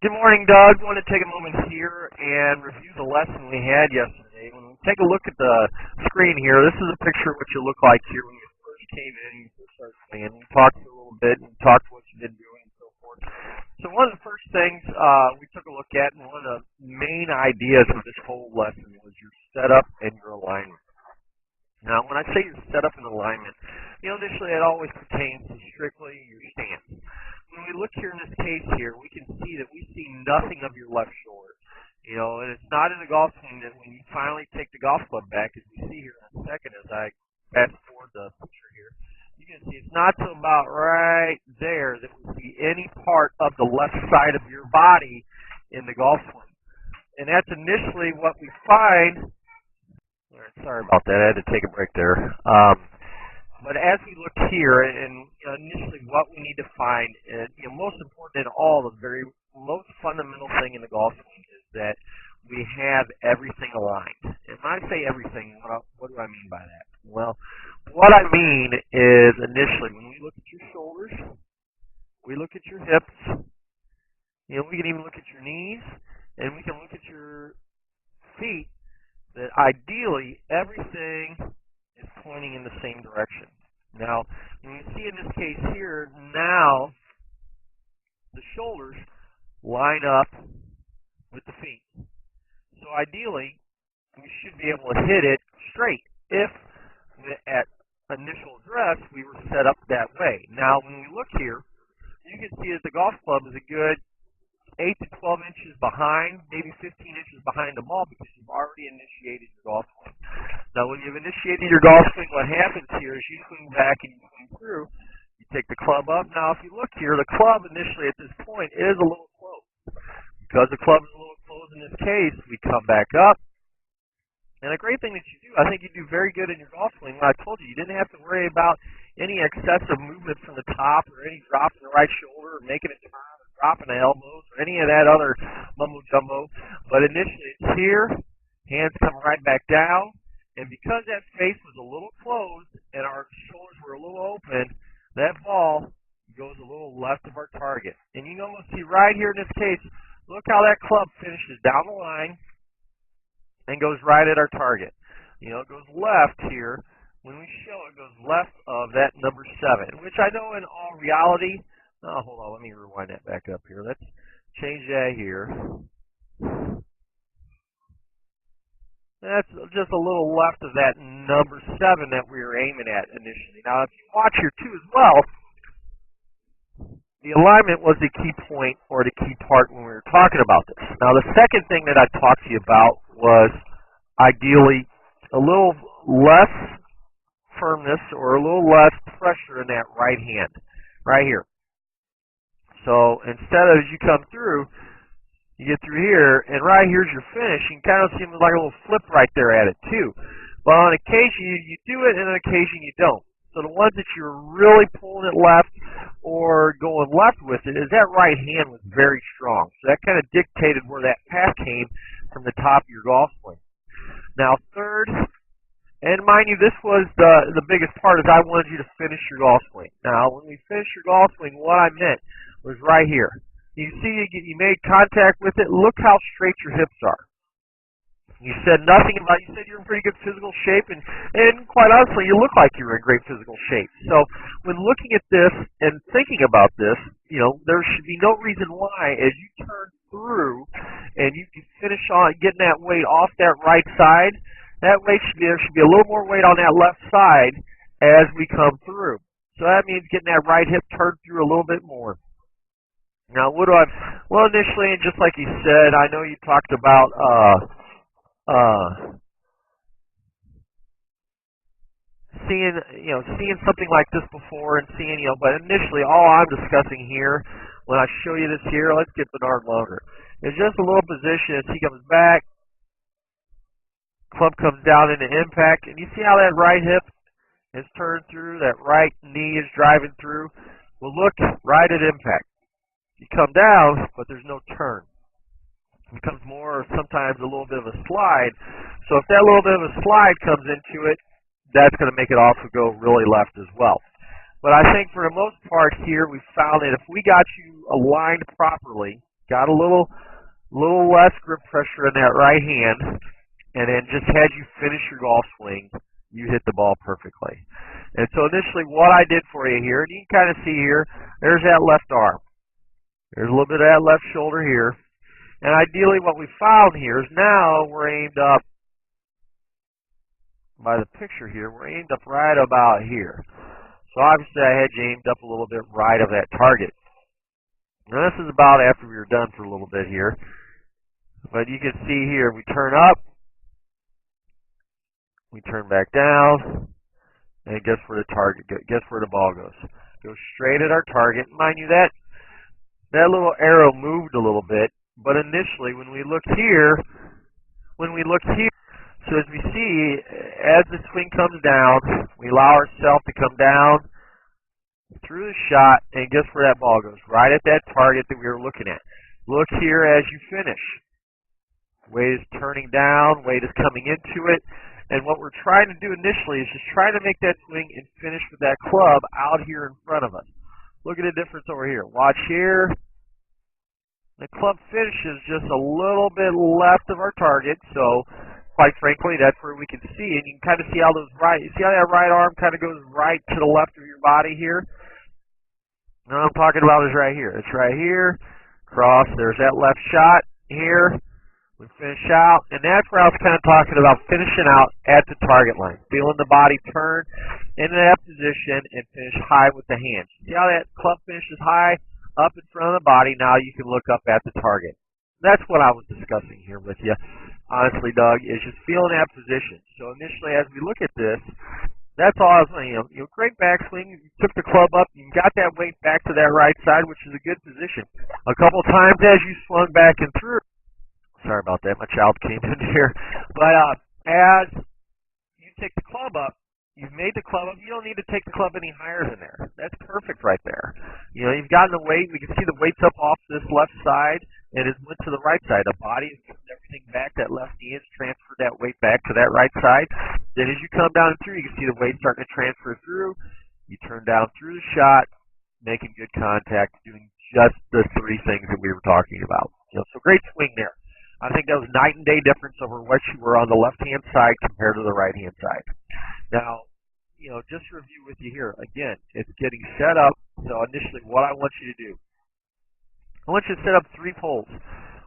Good morning, Doug. I want to take a moment here and review the lesson we had yesterday. When we take a look at the screen here, this is a picture of what you look like here when you first came in and you first started playing. We talked a little bit and talked what you've been doing and so forth. So one of the first things we took a look at, and one of the main ideas of this whole lesson was your setup and your alignment. Now, when I say your setup and alignment, initially it always pertains to strictly your stance. When we look here in this case here, we can see that we see nothing of your left shoulder. And it's not in the golf swing that when you finally take the golf club back, as we see here in a second as I fast forward the picture here, you can see it's not till about right there that we see any part of the left side of your body in the golf swing. And that's initially what we find. Sorry about that, I had to take a break there. But as we look here, and initially what we need to find, and most important in all, the very most fundamental thing in the golf swing is that we have everything aligned. And when I say everything, what do I mean by that? Well, what I mean is initially when we look at your shoulders, we look at your hips, we can even look at your knees, and we can look at your feet, that ideally everything is pointing in the same direction. Now, when you see in this case here, now the shoulders line up with the feet. So ideally, we should be able to hit it straight if at initial address we were set up that way. Now, when we look here, you can see that the golf club is a good 8 to 12 inches behind, maybe 15 inches behind the ball because you've already initiated your golf swing. Now, when you've initiated your golf swing, what happens here is you swing back and you swing through. You take the club up. Now, if you look here, the club initially at this point is a little closed. Because the club is a little closed in this case, we come back up. And the great thing that you do, I think you do very good in your golf swing. When I told you, you didn't have to worry about any excessive movement from the top or any drop in the right shoulder or making a turn or dropping the elbows or any of that other mumbo-jumbo. But initially it's here, hands come right back down. And because that face was a little closed and our shoulders were a little open, that ball goes a little left of our target. And you can almost see right here in this case, look how that club finishes down the line and goes right at our target. It goes left here. When we show it, goes left of that number 7, which I know in all reality, hold on, let me rewind that back up here. Let's change that here. That's just a little left of that number 7 that we were aiming at initially. Now, if you watch here, too, as well, the alignment was the key point or the key part when we were talking about this. Now, the second thing that I talked to you about was ideally a little less firmness or a little less pressure in that right hand, right here. So, instead of as you come through, you get through here, and right here's your finish. You can kind of see like a little flip right there at it, too. But on occasion, you do it, and on occasion, you don't. So the ones that you're really pulling it left or going left with it is that right hand was very strong. So that kind of dictated where that path came from the top of your golf swing. Now, third, and mind you, this was the biggest part, is I wanted you to finish your golf swing. Now, when we finish your golf swing, what I meant was right here. You see you made contact with it. Look how straight your hips are. You said nothing about, you said you're in pretty good physical shape, and quite honestly, you look like you're in great physical shape. So when looking at this and thinking about this, there should be no reason why as you turn through and you can finish on getting that weight off that right side, that weight there should be a little more weight on that left side as we come through. So that means getting that right hip turned through a little bit more. Now, well, initially, and just like you said, I know you talked about seeing something like this before and seeing, but initially, all I'm discussing here, when I show you this here, let's get Bernard longer. It's just a little position as he comes back, club comes down into impact, and you see how that right hip is turned through, that right knee is driving through. Well, look right at impact. You come down, but there's no turn. It becomes more sometimes a little bit of a slide. So if that little bit of a slide comes into it, that's going to make it also go really left as well. But I think for the most part here, we found that if we got you aligned properly, got a little less grip pressure in that right hand, and then just had you finish your golf swing, you hit the ball perfectly. And so initially what I did for you here, and you can kind of see here, there's that left arm. There's a little bit of that left shoulder here. And ideally what we found here is now we're aimed up, by the picture here, we're aimed up right about here. So obviously I had you aimed up a little bit right of that target. Now this is about after we were done for a little bit here. But you can see here, we turn up, we turn back down, and guess where the target goes? Guess where the ball goes? Goes straight at our target. Mind you, that little arrow moved a little bit, but initially when we look here, so as we see, as the swing comes down, we allow ourselves to come down through the shot, and guess where that ball goes? Right at that target that we were looking at. Look here as you finish. Weight is turning down, weight is coming into it, and what we're trying to do initially is just try to make that swing and finish with that club out here in front of us. Look at the difference over here. Watch here. The club finishes just a little bit left of our target, so quite frankly, that's where we can see, and you can kind of see how those you see how that right arm kind of goes right to the left of your body here? What I'm talking about is right here. It's right here, cross, there's that left shot here. We finish out, and that's where I was kind of talking about finishing out at the target line. Feeling the body turn into that position and finish high with the hands. See how that club finishes high up in front of the body? Now you can look up at the target. That's what I was discussing here with you, honestly, Doug, is just feeling that position. So initially, as we look at this, that's all I was saying. You know, great backswing. You took the club up. You got that weight back to that right side, which is a good position. A couple times as you swung back and through. Sorry about that. My child came in here. But as you take the club up, you've made the club up. You don't need to take the club any higher than there. That's perfect right there. You know, you've gotten the weight. We can see the weight's up off this left side, and it went to the right side. The body has moved everything back. That left knee has transferred that weight back to that right side. Then as you come down and through, you can see the weight starting to transfer through. You turn down through the shot, making good contact, doing just the three things that we were talking about. You know, so great swing there. I think that was night and day difference over what you were on the left-hand side compared to the right-hand side. Now, you know, just to review with you here, again, it's getting set up. So initially what I want you to do, I want you to set up 3 poles.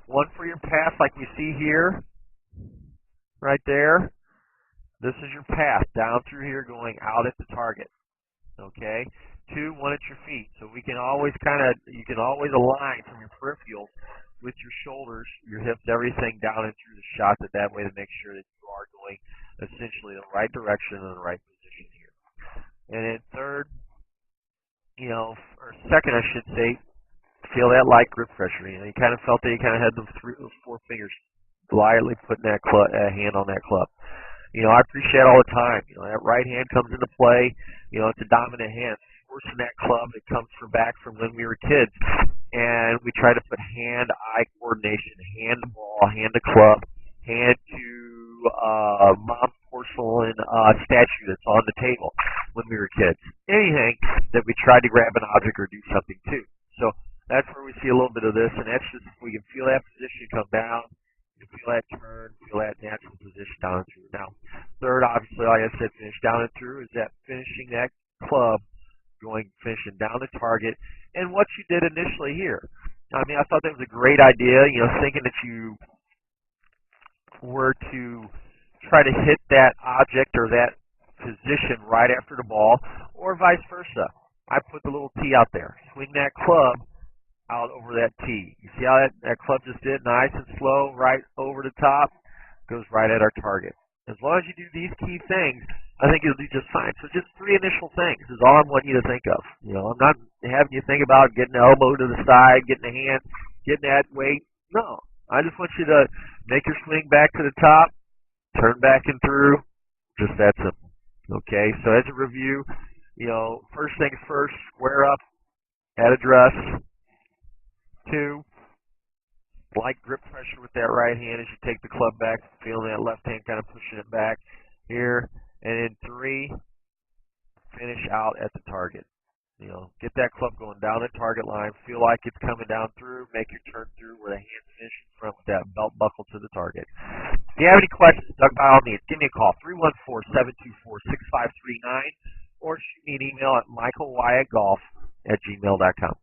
One for your path like we see here, right there. This is your path down through here going out at the target. Okay? 2, one at your feet. So we can always you can always align from your peripherals with your shoulders, your hips, everything down and through the shot, that way to make sure that you are going essentially in the right direction and the right position here. And then third, you know, or second, I should say, feel that light grip pressure. You know, you kind of felt that you kind of had those 4 fingers lightly putting that hand on that club. You know, I appreciate all the time. You know, that right hand comes into play. You know, it's a dominant hand. Forcing that club, it comes from back from when we were kids. And we try to put hand-eye coordination, hand to ball, hand to club, hand to mom's porcelain statue that's on the table when we were kids. Anything that we tried to grab an object or do something to. So that's where we see a little bit of this, and that's just, we can feel that position come down, you can feel that turn, feel that natural position down and through. Now, third, obviously, like I said, finish down and through, is that finishing that club, finishing down the target, and what you did initially here. I mean, I thought that was a great idea, you know, thinking that you were to try to hit that object or that position right after the ball, or vice versa. I put the little tee out there. Swing that club out over that tee. You see how that club just did? Nice and slow, right over the top, goes right at our target. As long as you do these key things, I think you'll do just fine. So just 3 initial things is all I'm wanting you to think of. You know, I'm not having you think about getting the elbow to the side, getting the hand, getting that weight. No. I just want you to make your swing back to the top, turn back and through, just that simple. Okay, so as a review, you know, first things first, square up at address. 2, light grip pressure with that right hand as you take the club back, feeling that left hand kind of pushing it back here. And then 3, finish out at the target. You know, get that club going down the target line. Feel like it's coming down through. Make your turn through where the hands finish in front with that belt buckle to the target. If you have any questions, Doug, by all means, give me a call, 314-724-6539, or shoot me an email at michaelwyattgolf@gmail.com.